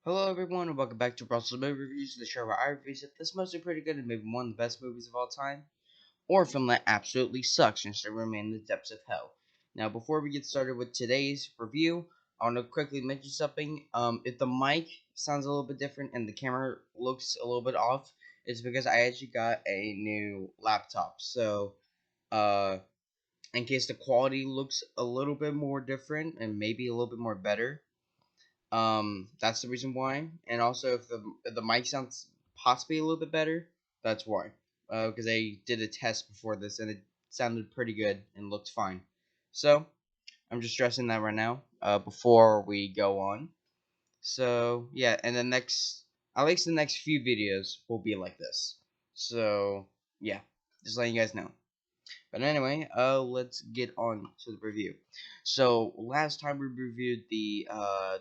Hello everyone and welcome back to Brussels Movie Reviews, the show where I revisit this mostly pretty good and maybe one of the best movies of all time, or a film that absolutely sucks and should remain in the depths of hell. Now before we get started with today's review, I want to quickly mention something. If the mic sounds a little bit different and the camera looks a little bit off, it's because I actually got a new laptop. So, uh, in case the quality looks a little bit more different and maybe a little bit more better, that's the reason why. And also, if the mic sounds possibly a little bit better, that's why. Because I did a test before this and it sounded pretty good and looked fine. So I'm just stressing that right now. Before we go on. So yeah, and at least the next few videos will be like this. So yeah, just letting you guys know. But anyway, let's get on to the review. So last time we reviewed the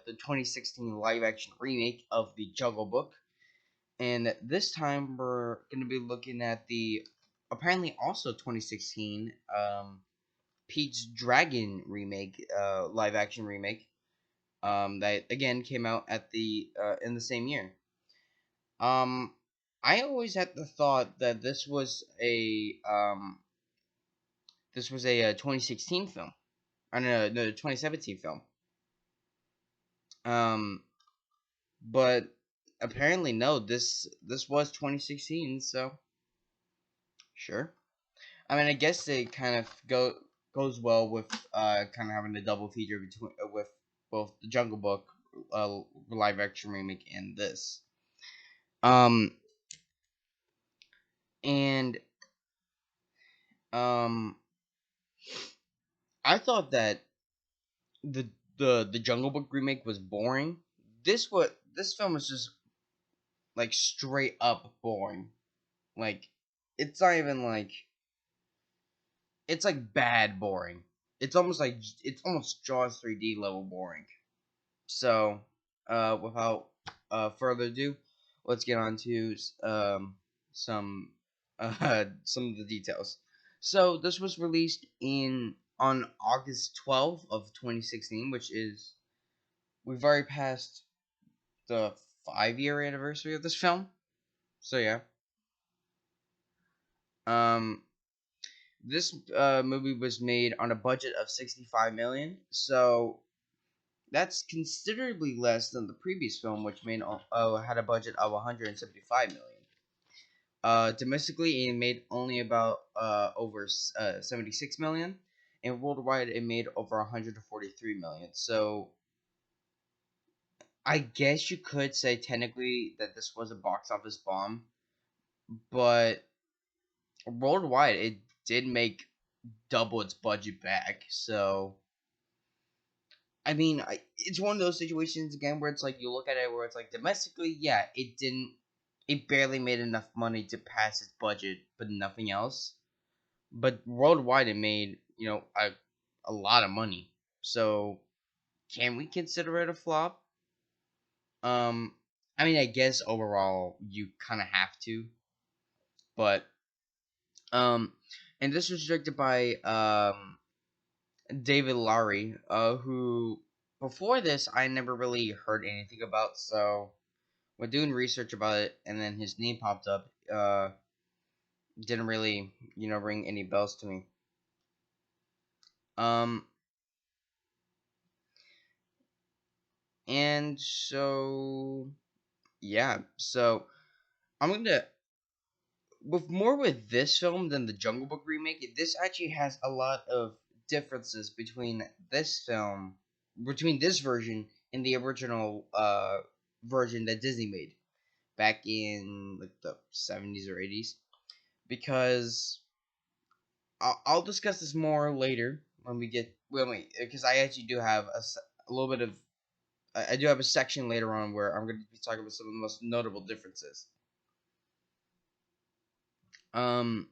2016 live action remake of the Jungle Book, and this time we're gonna be looking at the apparently also 2016 Pete's Dragon remake, live action remake, that again came out at the in the same year. Um, I always had the thought that this was a 2016 film. Or no, 2017 film. Um, but apparently no, this was 2016, so sure. I mean, I guess it kind of goes well with kind of having a double feature between with both the Jungle Book live action remake and this. Um, and um, I thought that the the Jungle Book remake was boring. This film was just like straight up boring. Like it's not even like it's like bad boring. It's almost Jaws 3D level boring. So, without further ado, let's get on to some some of the details. So this was released in on August 12th of 2016, which is we've already passed the 5-year anniversary of this film. So yeah. Um This movie was made on a budget of 65 million, so that's considerably less than the previous film, which made had a budget of 175 million. Domestically, it made only about over 76 million, and worldwide, it made over 143 million. So I guess you could say technically that this was a box office bomb, but worldwide, it did make double its budget back. So I mean, it's one of those situations again where it's like you look at it where it's like domestically, yeah, it barely made enough money to pass its budget, but nothing else. But worldwide, it made a lot of money. So can we consider it a flop? Um, I mean, I guess overall you kind of have to, but um, and this was directed by David Lowry, who before this I never really heard anything about. So when doing research about it, and then his name popped up, didn't really ring any bells to me. Um, and so yeah, so I'm gonna with this film than the Jungle Book remake. This actually has a lot of differences between this version and the original version that Disney made back in like the 70s or 80s, because I'll discuss this more later when we get because I actually do have a little bit of I do have a section later on where I'm going to be talking about some of the most notable differences. Um,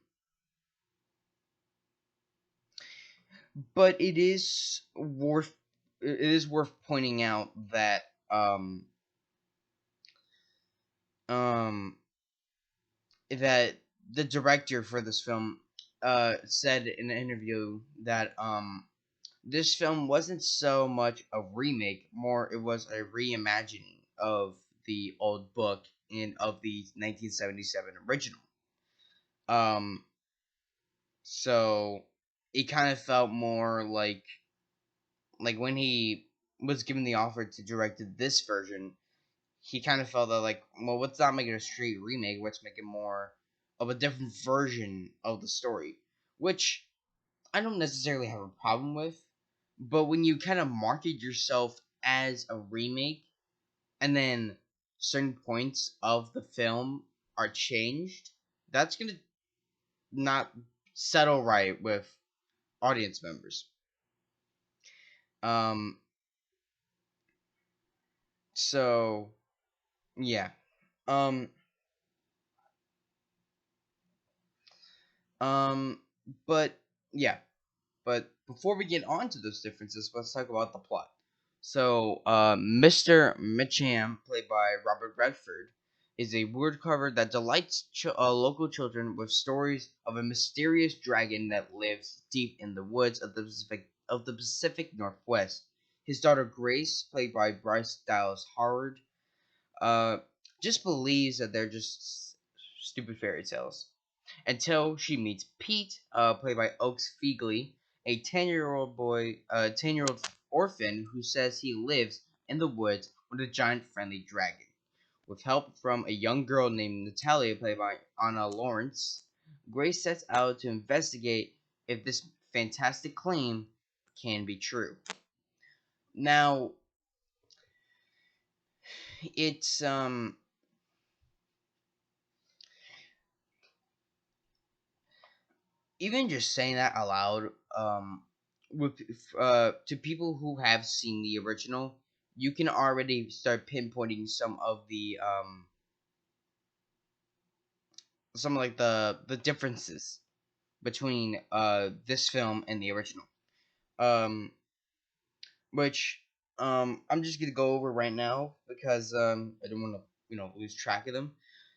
but it is worth pointing out that um that the director for this film said in an interview that this film wasn't so much a remake, more it was a reimagining of the old book in of the 1977 original. Um, so it kind of felt more like when he was given the offer to direct this version, he kind of felt that like, well, let's not make it a straight remake. Let's make it more of a different version of the story, which I don't necessarily have a problem with. But when you kind of market yourself as a remake, and then certain points of the film are changed, that's gonna not settle right with audience members. Um, so yeah. Um, um, but yeah. But before we get on to those differences, let's talk about the plot. So, Mr. Mitcham, played by Robert Redford, is a woodcarver that delights local children with stories of a mysterious dragon that lives deep in the woods of the Pacific Northwest. His daughter Grace, played by Bryce Dallas Howard, uh, just believes that they're just stupid fairy tales until she meets Pete, played by Oaks Fegley, a 10-year-old boy, 10-year-old orphan who says he lives in the woods with a giant friendly dragon. With help from a young girl named Natalia, played by Anna Lawrence, Grace sets out to investigate if this fantastic claim can be true. Now, it's even just saying that aloud, with to people who have seen the original, you can already start pinpointing some of like the differences between this film and the original. Um, which I'm just gonna go over right now because I don't want to lose track of them.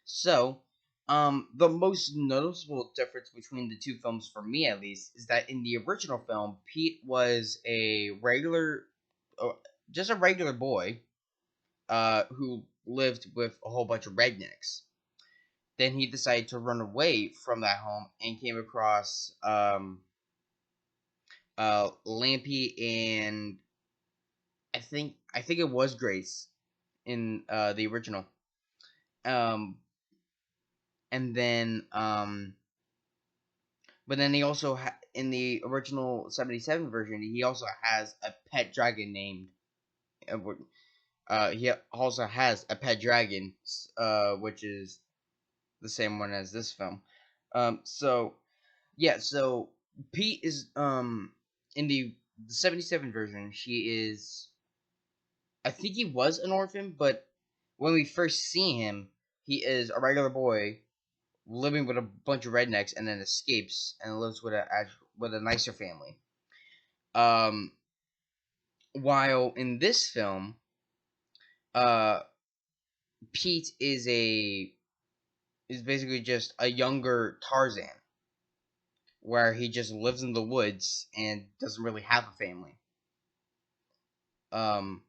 So the most noticeable difference between the two films for me at least is that in the original film Pete was a regular, uh, just a regular boy who lived with a whole bunch of rednecks. Then he decided to run away from that home and came across Lampy and I think it was Grace in the original. Um, and then but then he also in the original 77 version, he also has a pet dragon named. Uh, he also has a pet dragon, which is the same one as this film. So yeah, so Pete is in the 77 version. She is. I think he was an orphan, but when we first see him, he is a regular boy living with a bunch of rednecks and then escapes and lives with a nicer family. Um, while in this film, uh, Pete is basically just a younger Tarzan, where he just lives in the woods and doesn't really have a family. Um,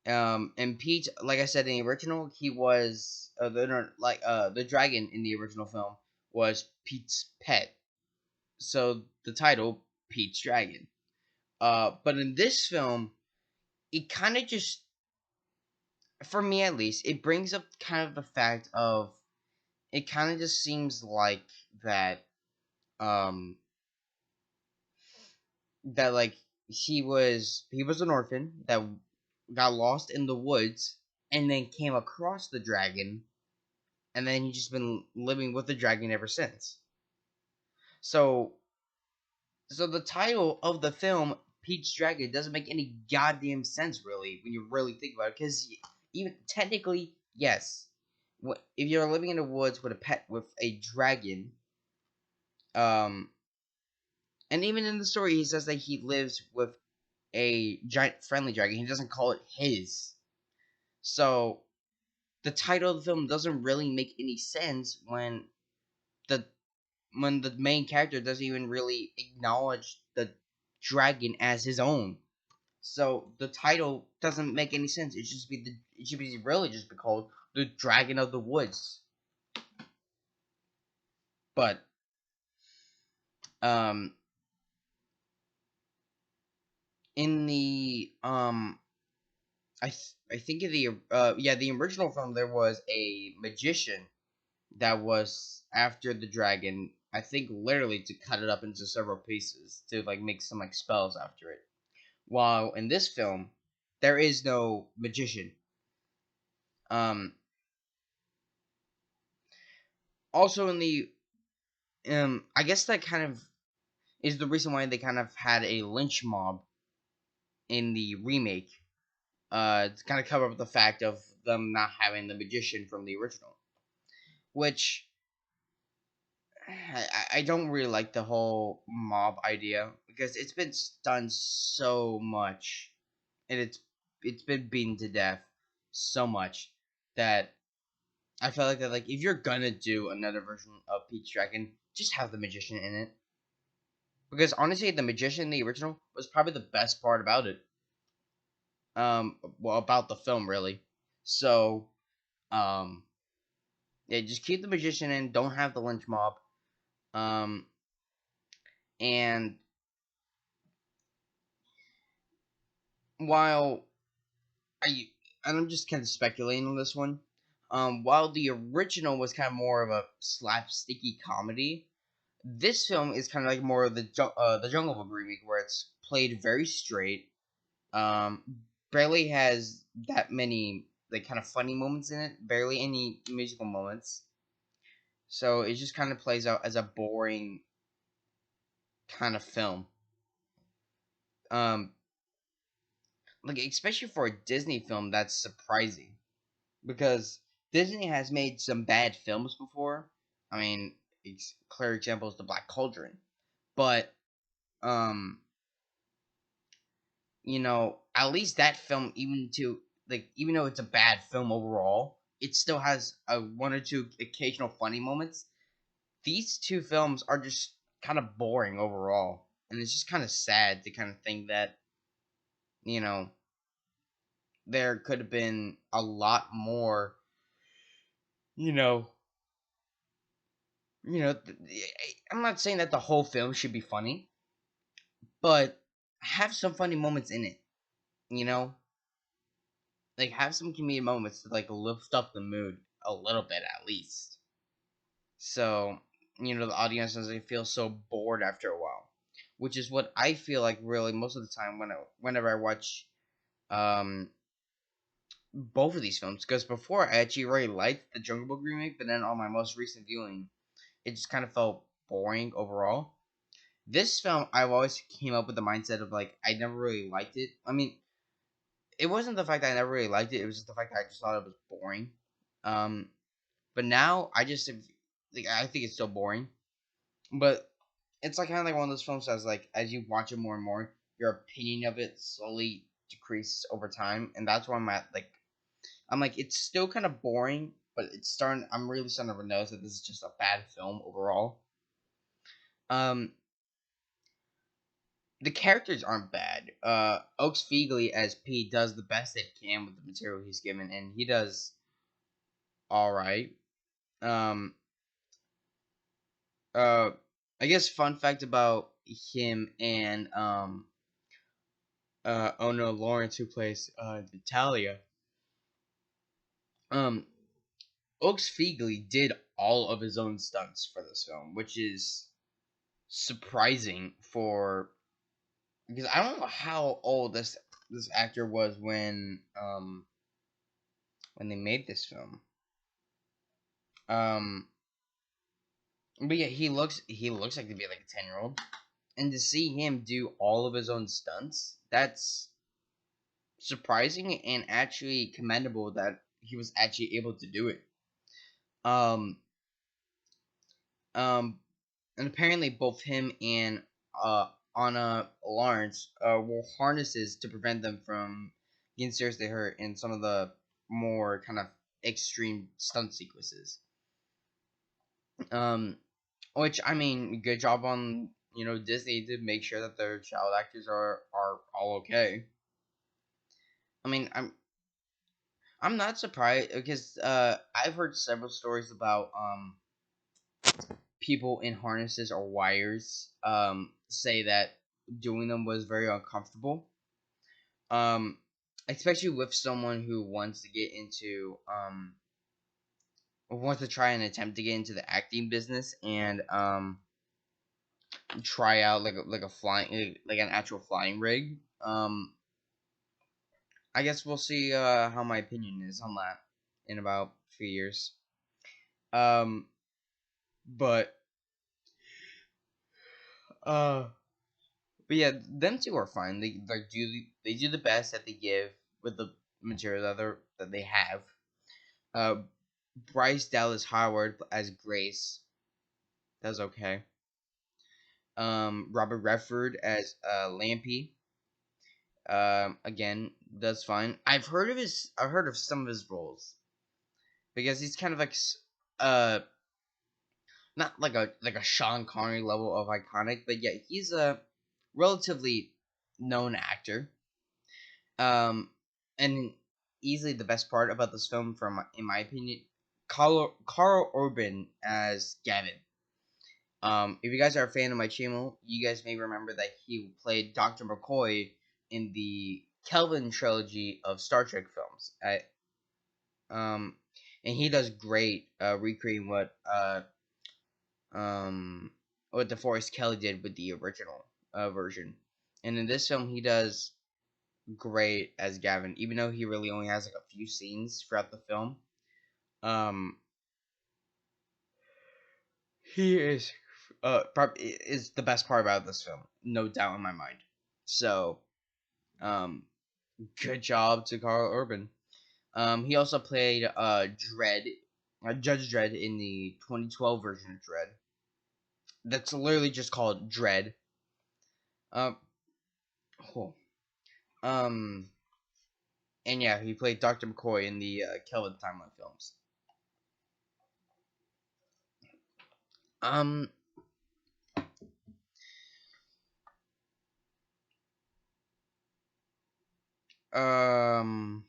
and Pete, like I said in the original, he was the dragon in the original film was Pete's pet, so the title Pete's Dragon. But in this film, it kind of just, for me at least, it brings up kind of the fact of it kind of just seems like that, um, that like he was an orphan that got lost in the woods and then came across the dragon, and then he's just been living with the dragon ever since. So, so the title of the film Pete's Dragon doesn't make any goddamn sense really when you really think about it. Because even technically, yes, if you're living in the woods with a dragon, um, and even in the story he says that he lives with a giant friendly dragon. He doesn't call it his. So the title of the film doesn't really make any sense the when the main character doesn't even really acknowledge the dragon as his own. So the title doesn't make any sense. It should be really just be called The Dragon of the Woods. But um in the I think in the the original film there was a magician that was after the dragon. I think literally to cut it up into several pieces to like make some like spells after it. While in this film, there is no magician. Um, Also in the I guess that kind of is the reason why they kind of had a lynch mob in the remake. To kind of cover up the fact of them not having the magician from the original, which I don't really like the whole mob idea because it's been done so much, and it's been beaten to death so much that I feel like that like if you're gonna do another version of Peach Dragon, just have the magician in it. Because honestly, the magician in the original was probably the best part about it. Well, about the film really. So, um, yeah, just keep the magician in. Don't have the lynch mob. Um, and while I and I'm just kind of speculating on this one. While the original was kind of more of a slapsticky comedy, this film is kind of like more of the Jungle Book remake, where it's played very straight. Um, Barely has that many like kind of funny moments in it. Barely any musical moments. So it just kind of plays out as a boring kind of film. Um, like especially for a Disney film, that's surprising because Disney has made some bad films before. I mean, clear example is The Black Cauldron, but um, at least that film, even though it's a bad film overall, it still has a one or two occasional funny moments. These two films are just kind of boring overall, and it's just kind of sad to kind of think that you know there could have been a lot more. You know, I'm not saying that the whole film should be funny, but have some funny moments in it. You know, like have some comedic moments to like lift up the mood a little bit at least. So the audience doesn't feel so bored after a while, which is what I feel like really most of the time whenever I watch um both of these films. Because before I actually really liked the Jungle Book remake, but then on my most recent viewing, it just kind of felt boring overall. This film, I've always came up with the mindset of like I never really liked it. I mean, it wasn't the fact that I never really liked it; it was just the fact that I just thought it was boring. Um, but now like I think it's still boring. But it's like kind of like one of those films that's like as you watch it more and more, your opinion of it slowly decreases over time, and that's why I'm like it's still kind of boring, but it's starting. I'm really starting to notice that this is just a bad film overall. Um, the characters aren't bad. Oaks Fegley as Pete does the best that he can with the material he's given, and he does all right. Um, uh, I guess fun fact about him and Ono Lawrence who plays Natalia. Um, Oaks Fegley did all of his own stunts for this film, which is surprising for because I don't know how old this actor was when they made this film. Um, but yeah, he looks like to be like a 10-year old, and to see him do all of his own stunts, that's surprising and actually commendable that he was actually able to do it. Um, um, and apparently both him and Anna Lawrence wore harnesses to prevent them from getting seriously hurt in some of the more kind of extreme stunt sequences. Um, which I mean, good job on Disney to make sure that their child actors are all okay. I mean, I'm not surprised because I've heard several stories about people in harnesses or wires say that doing them was very uncomfortable. Um, Especially with someone who wants to get into wants to try and attempt to get into the acting business and try out like a flying like an actual flying rig. I guess we'll see how my opinion is on that in about a few years. Um, but uh, but yeah, them two are fine. They do the best that they give with the material that they have. Uh, Bryce Dallas Howard as Grace does okay. Robert Redford as Lampy again does fine. I've heard of some of his roles because he's kind of like uh not like a Sean Connery level of iconic, but yeah, he's a relatively known actor. Um, and easily the best part about this film, from in my opinion, Carl Urban as Gavin. If you guys are a fan of my channel, you guys may remember that he played Dr. McCoy in the Kelvin trilogy of Star Trek films. Um, and he does great recreating um what DeForest Kelly did with the original version. And in this film, he does great as Gavin, even though he really only has like a few scenes throughout the film. Um, he is the best part about this film, no doubt in my mind. So, um, good job to Carl Urban. He also played Judge Dredd in the 2012 version of Dredd. That's literally just called Dredd. Um, cool. Um, and yeah, he played Dr. McCoy in the Kelvin timeline films. Um, um,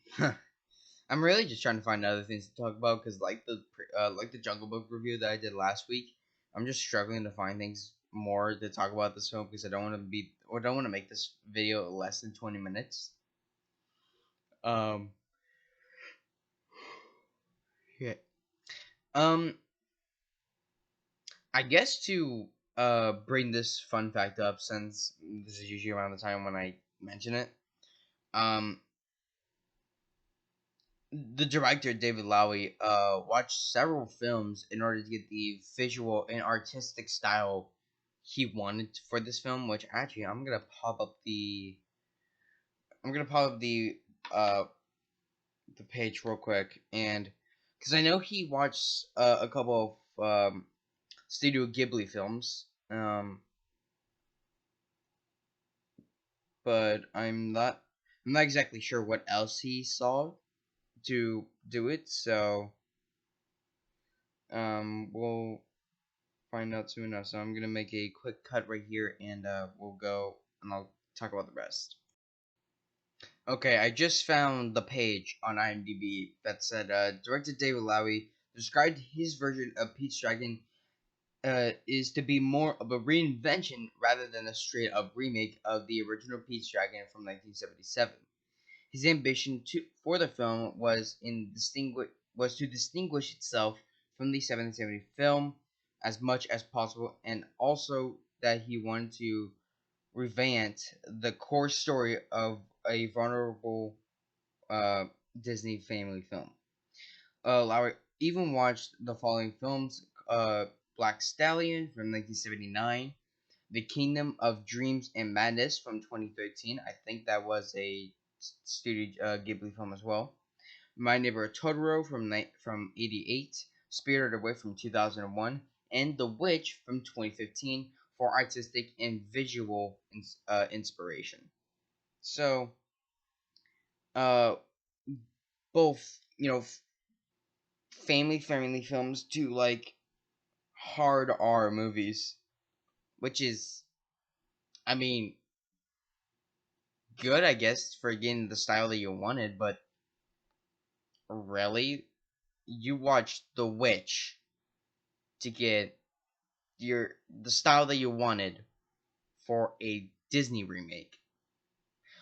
I'm really just trying to find other things to talk about because, like the Jungle Book review that I did last week, I'm just struggling to find things more to talk about this film because I don't want to don't want to make this video less than 20 minutes. Um, yeah. Um, I guess to bring this fun fact up, since this is usually around the time when I mention it. Um, the director David Lowery watched several films in order to get the visual and artistic style he wanted for this film. Which actually, I'm gonna pop up the page real quick, and because I know he watched a couple of Studio Ghibli films, but I'm not exactly sure what else he saw to do it. So we'll find out soon enough. So I'm gonna make a quick cut right here, and we'll go and I'll talk about the rest. Okay, I just found the page on IMDb that said director David Lowery described his version of Pete's Dragon is to be more of a reinvention rather than a straight up remake of the original Pete's Dragon from 1977. His ambition for the film was to distinguish itself from the 1770 film as much as possible, and also that he wanted to revamp the core story of a vulnerable uh, Disney family film. Lowry even watched the following films: Black Stallion from 1979, The Kingdom of Dreams and Madness from 2013. I think that was a Studio Ghibli film as well. My Neighbor Totoro from '88, Spirited Away from 2001, and The Witch from 2015 for artistic and visual inspiration. So, uh, both family films to like hard R movies, which is, I mean, good, I guess, for getting the style that you wanted, but really, you watched The Witch to get the style that you wanted for a Disney remake,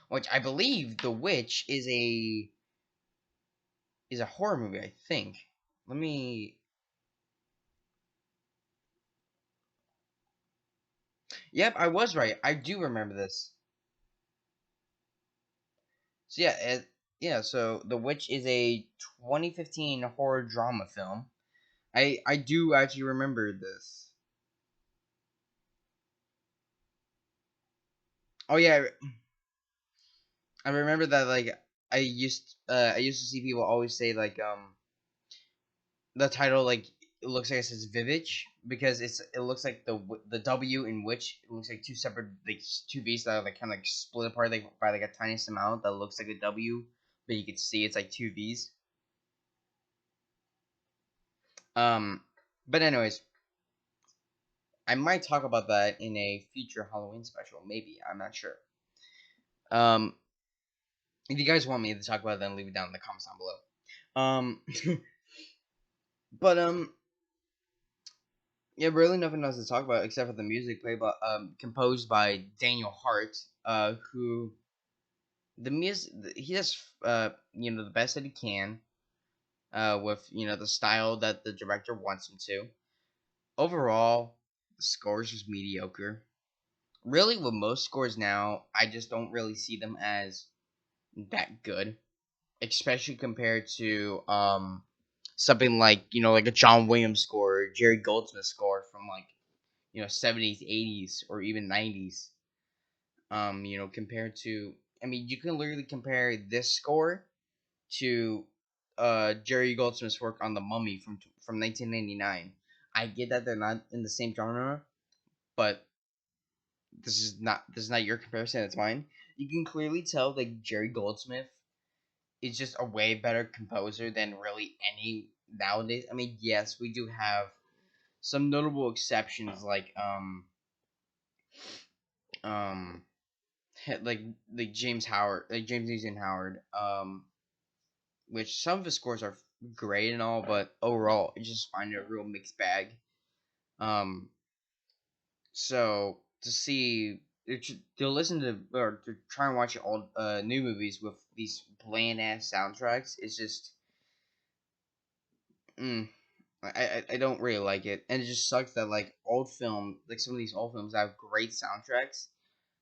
which I believe The Witch is a horror movie. I think. Let me. Yep, I was right. I do remember this. So yeah, yeah. So The Witch is a 2015 horror drama film. I do actually remember this. Oh yeah, I remember that. Like I used to see people always say like the title like it looks like it says Vivitch because it looks like the W in which it looks like two separate like two V's that are like kind of like split apart like by like a tiniest amount that looks like a W, but you can see it's like two V's. Um, but anyways, I might talk about that in a future Halloween special. Maybe I'm not sure. Um, if you guys want me to talk about it, then leave it down in the comments down below. But yeah, really nothing else to talk about except for the music played by composed by Daniel Hart, who the music he does the best that he can with the style that the director wants him to. Overall, the scores was mediocre. Really, with most scores now, I just don't really see them as that good, especially compared to something like like a John Williams score or Jerry Goldsmith score from like 70s, 80s, or even 90s. Compared to I mean, you can literally compare this score to Jerry Goldsmith's work on The Mummy from 1999. I get that they're not in the same genre, but this is not your comparison, it's mine. You can clearly tell that Jerry Goldsmith is just a way better composer than really any nowadays. I mean, yes, we do have some notable exceptions um like James Howard, like James Newton Howard, which some of his scores are great and all, but overall, I just find it a real mixed bag. Um, so to see, to listen to or to try and watch old new movies with these bland ass soundtracks, it's just, mm, I don't really like it, and it just sucks that like some of these old films that have great soundtracks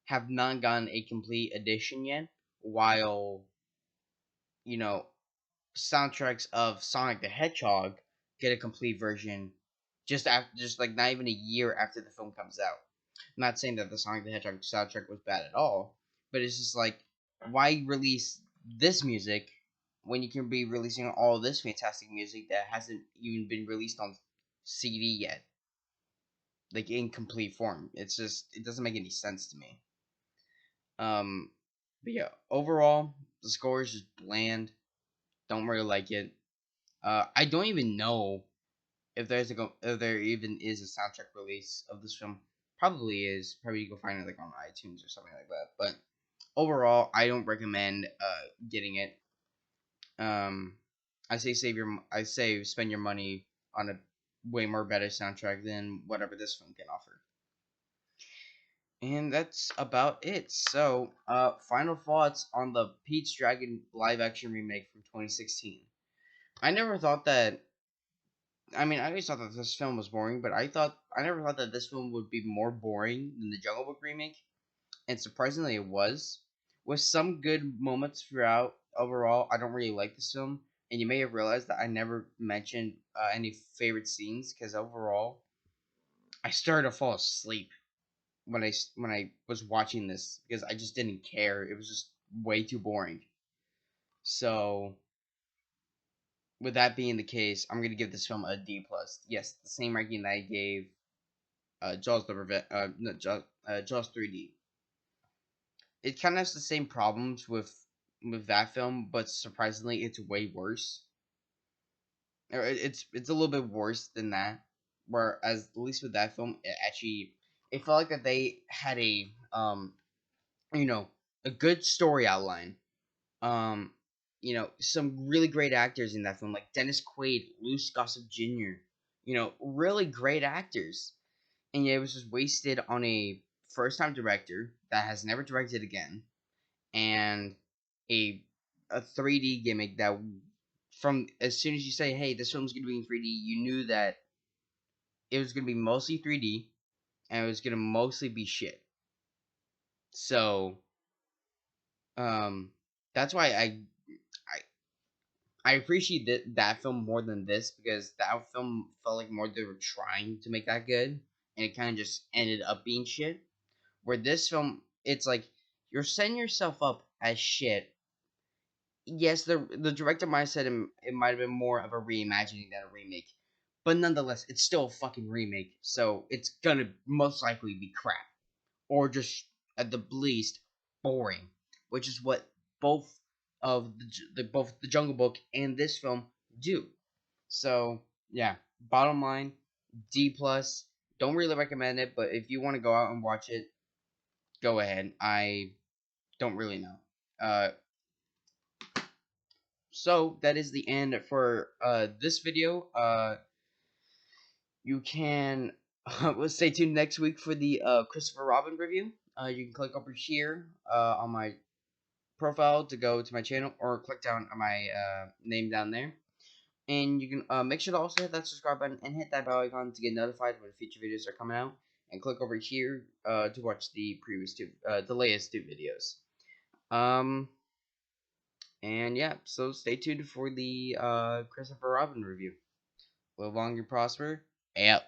have not gotten a complete edition yet, while you know soundtracks of Sonic the Hedgehog get a complete version just like not even a year after the film comes out. I'm not saying that the Sonic the Hedgehog soundtrack was bad at all, but it's just like why release this music when you can be releasing all this fantastic music that hasn't even been released on CD yet, like in complete form. It's just it doesn't make any sense to me. Um, but yeah, overall the score is just bland. Don't really like it. I don't even know if there even is a soundtrack release of this film. Probably is. Probably you can find it like on iTunes or something like that. But overall, I don't recommend getting it. Um, I say spend your money on a way more better soundtrack than whatever this film can offer. And that's about it. So, final thoughts on the Pete's Dragon live action remake from 2016. I never thought that I mean, I always thought that this film was boring, but I never thought that this film would be more boring than the Jungle Book remake, and surprisingly, it was. With some good moments throughout, overall, I don't really like this film, and you may have realized that I never mentioned any favorite scenes because overall, I started to fall asleep when I was watching this because I just didn't care. It was just way too boring. So with that being the case, I'm gonna give this film a D plus. Yes, the same ranking that I gave Jaws the Revenge, no, Jaws 3D. It kind of has the same problems with that film, but surprisingly, it's way worse. Or it's a little bit worse than that. Whereas at least with that film, it felt like that they had a you know a good story outline. Um, some really great actors in that film, like Dennis Quaid, Louis Gossett Jr. Really great actors, and yeah, it was just wasted on a first-time director that has never directed again, and a 3D gimmick that from as soon as you say, "Hey, this film's gonna be in 3D," you knew that it was gonna be mostly 3D and it was gonna mostly be shit. So, that's why I appreciate that film more than this, because that film felt like more they were trying to make that good, and it kind of just ended up being shit. Where this film, it's like you're setting yourself up as shit. Yes, the director might have said it might have been more of a reimagining than a remake, but nonetheless, it's still a fucking remake, so it's gonna most likely be crap, or just at the least boring, which is what both of both the Jungle Book and this film do. So yeah, bottom line, D plus. Don't really recommend it, but if you want to go out and watch it, go ahead. I don't really know. So that is the end for this video. You can stay tuned next week for the Christopher Robin review. You can click over here on my profile to go to my channel, or click down on my name down there. And you can make sure to also hit that subscribe button and hit that bell icon to get notified when future videos are coming out. And click over here to watch the the latest two videos. And yeah, so stay tuned for the Christopher Robin review. Live long and prosper. Out.